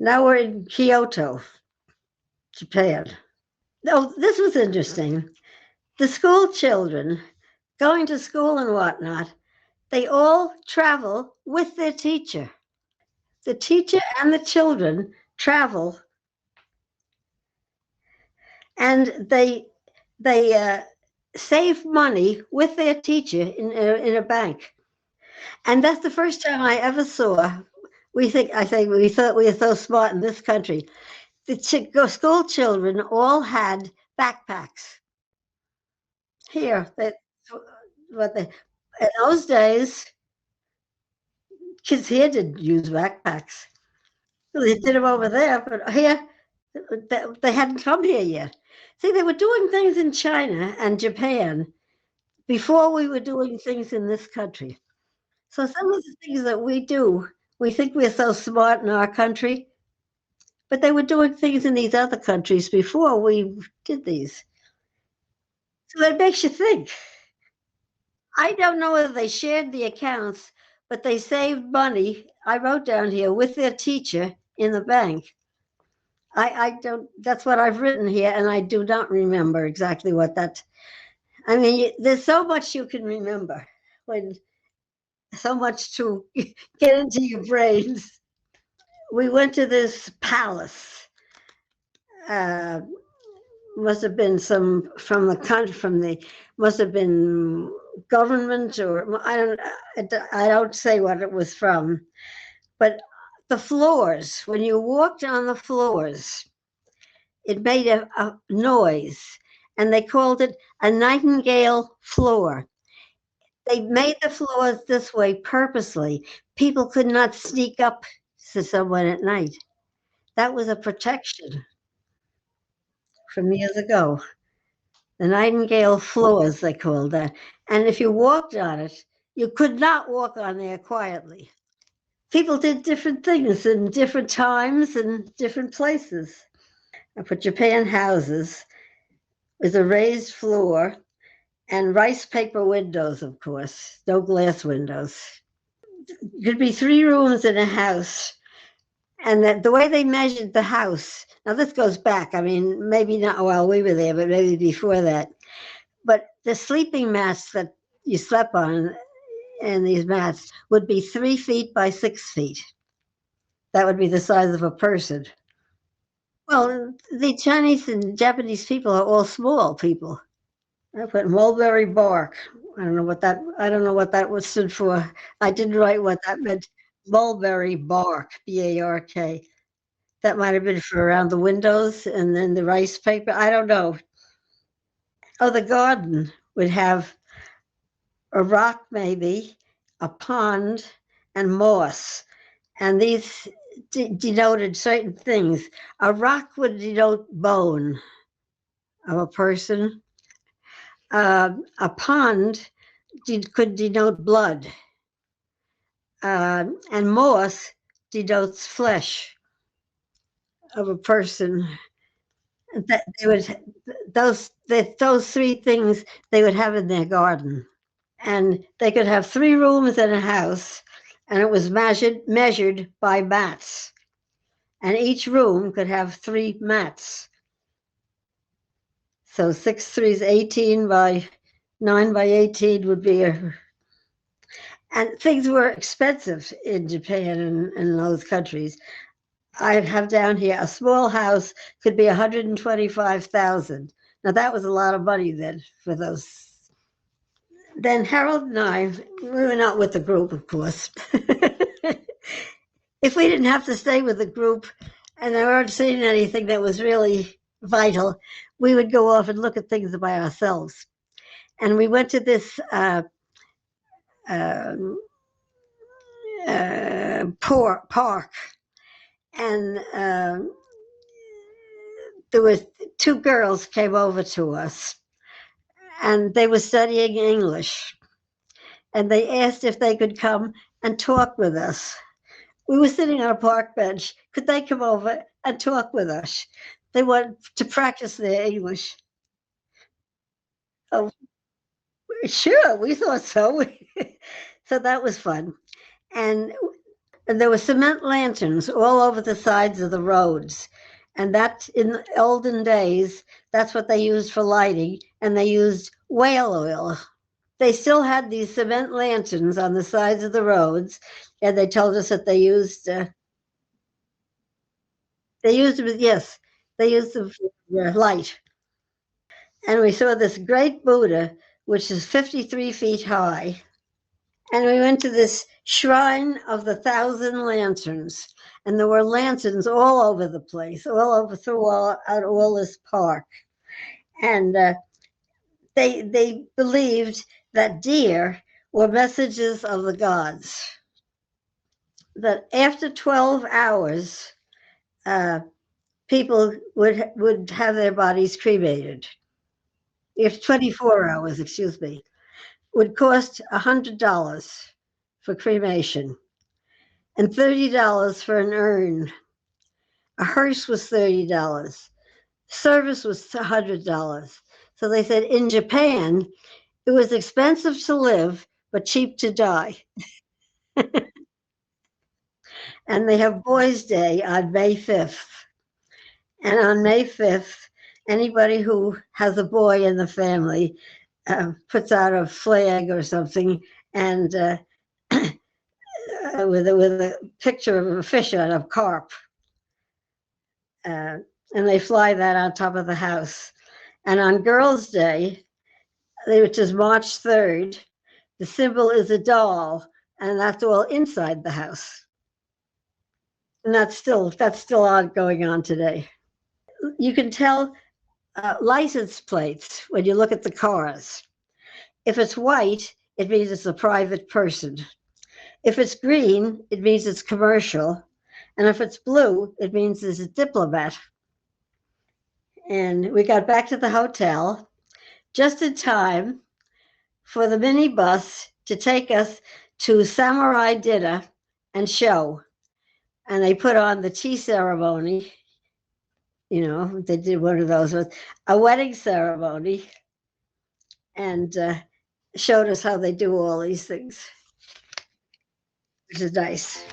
Now we're in Kyoto, Japan. Oh, this was interesting. The school children going to school and whatnot, they all travel with their teacher. The teacher and the children travel, and they save money with their teacher in a bank. And that's the first time I ever saw. We thought we were so smart in this country. The school children all had backpacks. Here, that what they in those days, kids here didn't use backpacks. They did them over there, but here they hadn't come here yet. See, they were doing things in China and Japan before we were doing things in this country. So some of the things that we do, we think we're so smart in our country, but they were doing things in these other countries before we did these. So it makes you think. I don't know whether they shared the accounts, but they saved money. I wrote down here with their teacher in the bank. I don't, that's what I've written here, and I do not remember exactly what that. I mean, there's so much you can remember when so much to get into your brains. We went to this palace. Uh, must have been some from the country, from the must have been government, or I don't say what it was from, but the floors, when you walked on the floors, it made a noise, and they called it a nightingale floor. They made the floors this way purposely. People could not sneak up to someone at night. That was a protection from years ago. The nightingale floors, they called that. And if you walked on it, you could not walk on there quietly. People did different things in different times and different places. I put Japan houses with a raised floor and rice paper windows, of course, no glass windows. Could be 3 rooms in a house. And that the way they measured the house, now this goes back, I mean, maybe not while we were there, but maybe before that. But the sleeping mats that you slept on in these mats would be 3 feet by 6 feet. That would be the size of a person. Well, the Chinese and Japanese people are all small people. I put mulberry bark. I don't know what that was stood for. I didn't write what that meant. Mulberry bark, BARK. That might have been for around the windows, and then the rice paper. I don't know. Oh, the garden would have a rock, maybe, a pond, and moss. And these denoted certain things. A rock would denote bone of a person. A pond could denote blood. And moss denotes flesh of a person. That they would those 3 things they would have in their garden, and they could have 3 rooms in a house, and it was measured by mats, and each room could have 3 mats. So 6 3 is 18 by 9 by 18 would be and things were expensive in Japan and in those countries. I have down here a small house could be 125,000. Now that was a lot of money then for those. Then Harold and I, we were not with the group, of course. If we didn't have to stay with the group and they weren't seeing anything that was really vital, we would go off and look at things by ourselves. And we went to this park, and there was 2 girls came over to us, and they were studying English, and they asked if they could come and talk with us. We were sitting on a park bench. Could they come over and talk with us? They wanted to practice their English. Oh, sure, we thought so. So that was fun. And and there were cement lanterns all over the sides of the roads. And that, in the olden days, that's what they used for lighting, and they used whale oil. They still had these cement lanterns on the sides of the roads, and they told us that they used them. Yes, they used them for light. And we saw this great Buddha, which is 53 feet high. And we went to this shrine of the thousand lanterns, and there were lanterns all over the place, all over throughout all this park. And they believed that deer were messages of the gods. That after 12 hours, uh, people would have their bodies cremated. If 24 hours, excuse me, would cost $100 for cremation and $30 for an urn. A hearse was $30. Service was $100. So they said in Japan, it was expensive to live, but cheap to die. And they have Boys' Day on May 5th. And on May 5th, anybody who has a boy in the family puts out a flag or something, and with a picture of a fish on a carp. And they fly that on top of the house. And on Girls' Day, which is March 3rd, the symbol is a doll, and that's all inside the house. And that's still going on today. You can tell license plates when you look at the cars. If it's white, it means it's a private person. If it's green, it means it's commercial. And if it's blue, it means it's a diplomat. And we got back to the hotel just in time for the minibus to take us to samurai dinner and show. And they put on the tea ceremony. You know, they did one of those with a wedding ceremony, and showed us how they do all these things, which is nice.